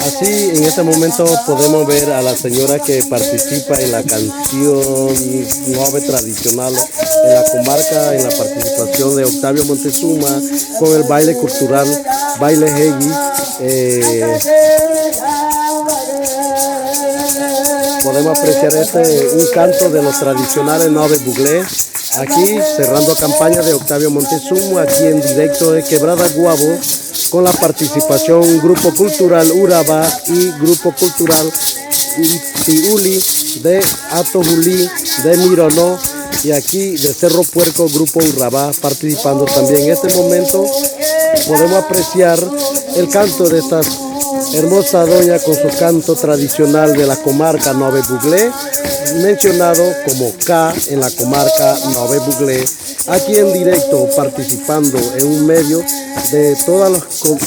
Así, en este momento podemos ver a la señora que participa en la canción nueve tradicional en la comarca, en la participación de Octavio Montezuma, con el baile cultural, baile Hegi. Podemos apreciar un canto de los tradicionales Nove Buglé. Aquí, cerrando campaña de Octavio Montezuma, aquí en directo de Quebrada Guabo, con la participación Grupo Cultural Urabá y Grupo Cultural Tiuli de Atojulí, de Mironó, y aquí de Cerro Puerco, Grupo Urabá participando también. En este momento podemos apreciar el canto de esta hermosa doña con su canto tradicional de la comarca Nove Buglé, mencionado como K en la comarca Nove Buglé, aquí en directo participando en un medio de todas las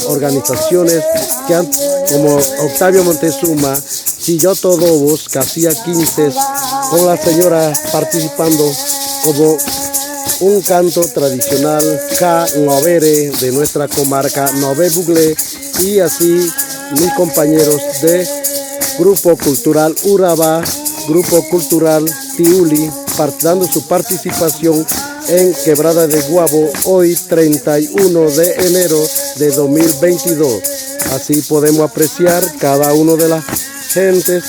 organizaciones que han, como Octavio Montezuma, Chilloto Dobos, Casilla 15, con la señora participando como un canto tradicional K Novere de nuestra comarca Nove Buglé, y así mis compañeros de Grupo Cultural Urabá, Grupo Cultural Tiuli, dando su participación en Quebrada de Guabo hoy 31 de enero de 2022. Así podemos apreciar cada uno de las gentes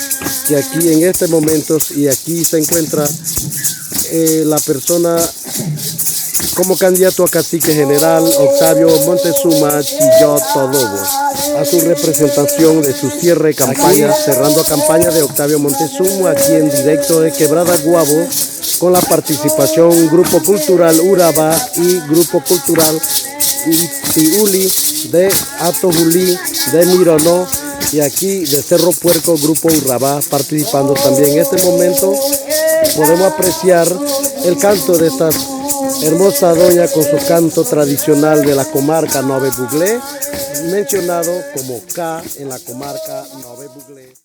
que aquí en este momento, y aquí se encuentra la persona como candidato a cacique general Octavio Montezuma Chilloto Dobos, a su representación de su cierre de campaña, cerrando campaña de Octavio Montezuma aquí en directo de Quebrada Guabo, con la participación Grupo Cultural Urabá y Grupo Cultural Tiuli de Atojulí, de Mironó, y aquí de Cerro Puerco, Grupo Urabá participando también. En este momento podemos apreciar el canto de esta hermosa doña con su canto tradicional de la comarca Nove Buglé, mencionado como K en la comarca Nove Buglé.